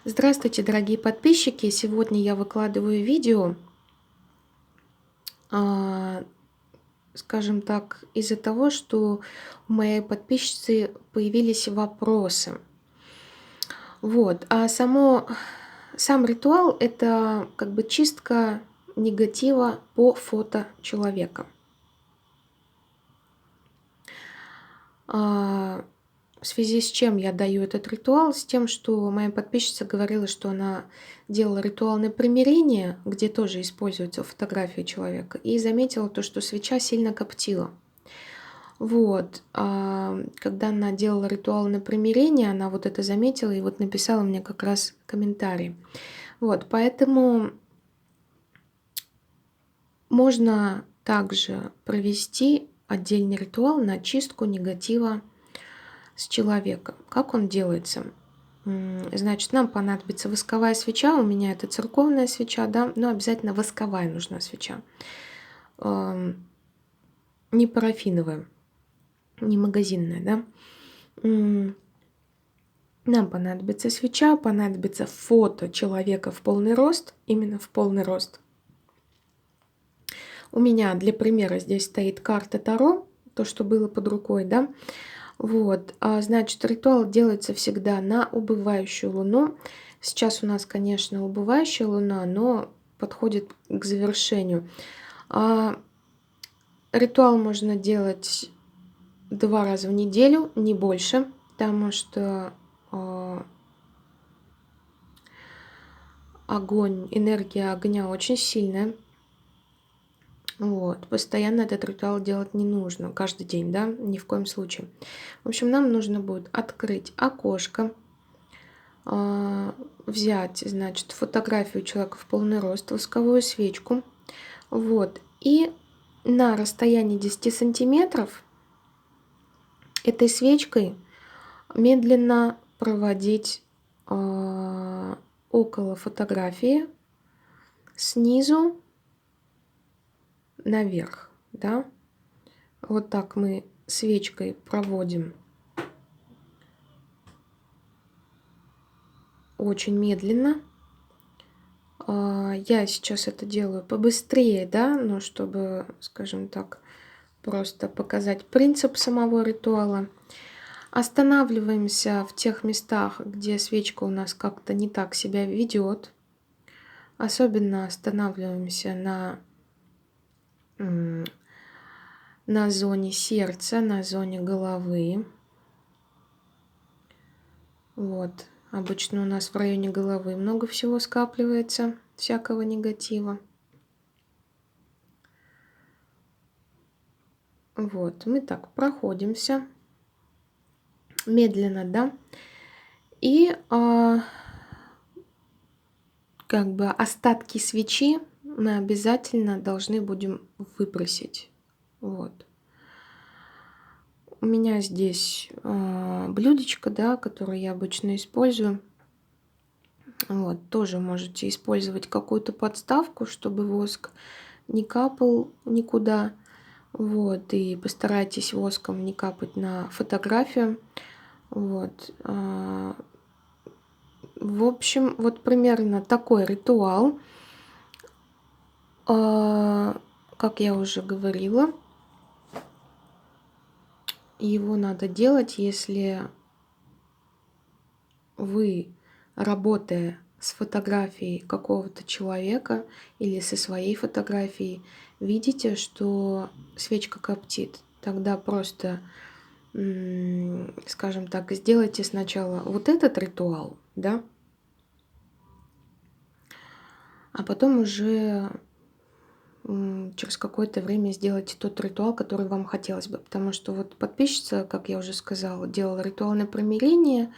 Здравствуйте, дорогие подписчики! Сегодня я выкладываю видео, а, скажем так, из-за того, что у моей подписчицы появились вопросы. Сам ритуал – это как бы чистка негатива по фото человека. А, В связи с чем я даю этот ритуал? С тем, что моя подписчица говорила, что она делала ритуал на примирение, где тоже используется фотография человека, и заметила то, что свеча сильно коптила. Когда она делала ритуал на примирение, она вот это заметила и вот написала мне как раз комментарий. Поэтому можно также провести отдельный ритуал на чистку негатива с человека. Как он делается? Значит, нам понадобится восковая свеча. У меня это церковная свеча, да, но обязательно восковая нужна свеча. Не парафиновая, не магазинная, да. Нам понадобится свеча, понадобится фото человека в полный рост, именно в полный рост. У меня для примера здесь стоит карта Таро, то, что было под рукой, да. Значит, ритуал делается всегда на убывающую луну. Сейчас у нас, конечно, убывающая луна, но подходит к завершению. Ритуал можно делать 2 раза в неделю, не больше, потому что энергия огня очень сильная. Постоянно этот ритуал делать не нужно, каждый день, да, ни в коем случае. В общем, нам нужно будет открыть окошко, взять, значит, фотографию человека в полный рост, восковую свечку, и на расстоянии 10 сантиметров этой свечкой медленно проводить около фотографии снизу наверх, да. Вот так мы свечкой проводим очень медленно. Я сейчас это делаю побыстрее, да, но чтобы, скажем так, просто показать принцип самого ритуала. Останавливаемся в тех местах, где свечка у нас как-то не так себя ведет. Особенно останавливаемся на зоне сердца, на зоне головы. Обычно у нас в районе головы много всего скапливается, всякого негатива. Мы так проходимся медленно, да. И остатки свечи мы обязательно должны будем выбросить. У меня здесь блюдечко, да, которое я обычно использую. Тоже можете использовать какую-то подставку, чтобы воск не капал никуда. И постарайтесь воском не капать на фотографию. В общем, примерно такой ритуал. Как я уже говорила, его надо делать, если вы, работая с фотографией какого-то человека или со своей фотографией, видите, что свечка коптит. Тогда просто, скажем так, сделайте сначала вот этот ритуал, да, а потом уже через какое-то время сделайте тот ритуал, который вам хотелось бы. Потому что подписчица, как я уже сказала, делала ритуал на примирение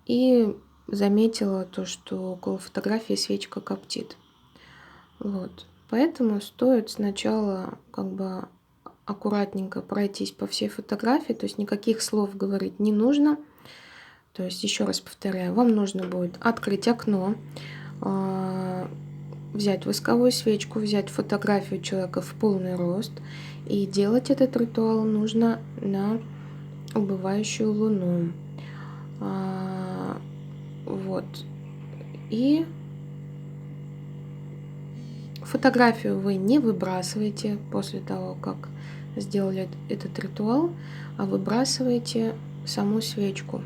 и заметила то, что около фотографии свечка коптит. Поэтому стоит сначала аккуратненько пройтись по всей фотографии, то есть никаких слов говорить не нужно. То есть, еще раз повторяю, вам нужно будет открыть окно, взять восковую свечку, взять фотографию человека в полный рост. И делать этот ритуал нужно на убывающую луну. Вот. И фотографию вы не выбрасываете после того, как сделали этот ритуал, а выбрасываете саму свечку,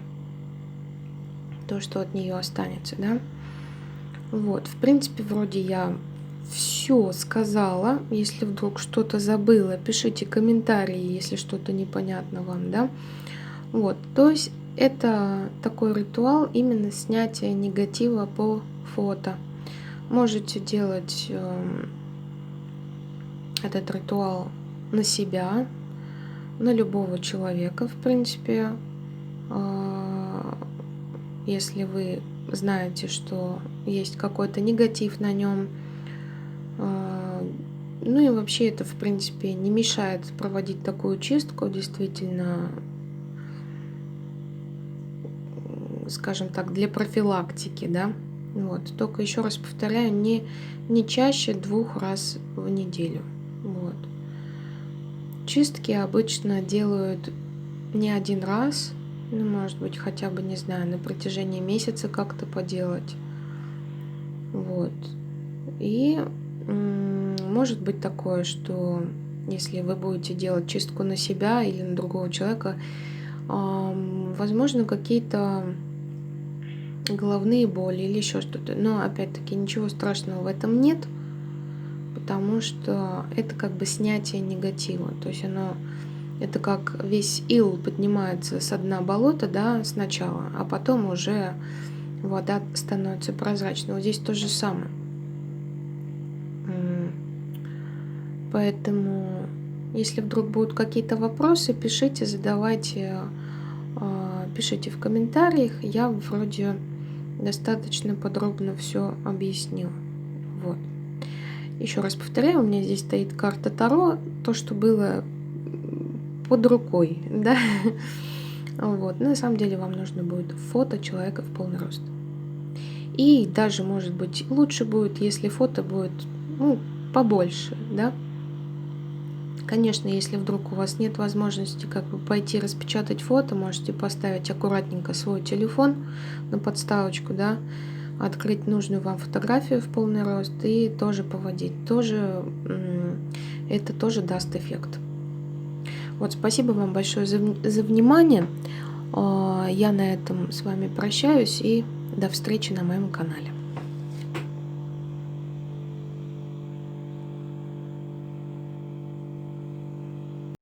то, что от нее останется, да. Вот, в принципе, вроде я все сказала. Если вдруг что-то забыла, пишите комментарии, если что-то непонятно вам, да. Вот, то есть это такой ритуал именно снятия негатива по фото. Можете делать этот ритуал на себя, на любого человека, в принципе. Если вы знаете, что есть какой-то негатив на нем. Ну и вообще это, в принципе, не мешает проводить такую чистку, действительно, скажем так, для профилактики, да. Вот. Только еще раз повторяю, не чаще 2 раз в неделю. Вот. Чистки обычно делают не 1 раз, ну, может быть, хотя бы, не знаю, на протяжении месяца как-то поделать. Вот. И может быть такое, что если вы будете делать чистку на себя или на другого человека, возможно, какие-то головные боли или еще что-то. Но опять-таки ничего страшного в этом нет, потому что это как бы снятие негатива. То есть это как весь ил поднимается с дна болота, да, сначала, а потом уже вода становится прозрачной. Вот здесь то же самое. Поэтому, если вдруг будут какие-то вопросы, пишите, задавайте, пишите в комментариях. Я вроде достаточно подробно все объяснила. Вот. Еще раз повторяю, у меня здесь стоит карта Таро, то, что было под рукой, да. Вот. Но на самом деле вам нужно будет фото человека в полный рост. И даже, может быть, лучше будет, если фото будет, побольше, да. Конечно, если вдруг у вас нет возможности как бы пойти распечатать фото, можете поставить аккуратненько свой телефон на подставочку, да, открыть нужную вам фотографию в полный рост и тоже поводить. Это тоже даст эффект. Вот, спасибо вам большое за внимание. Я на этом с вами прощаюсь и до встречи на моем канале.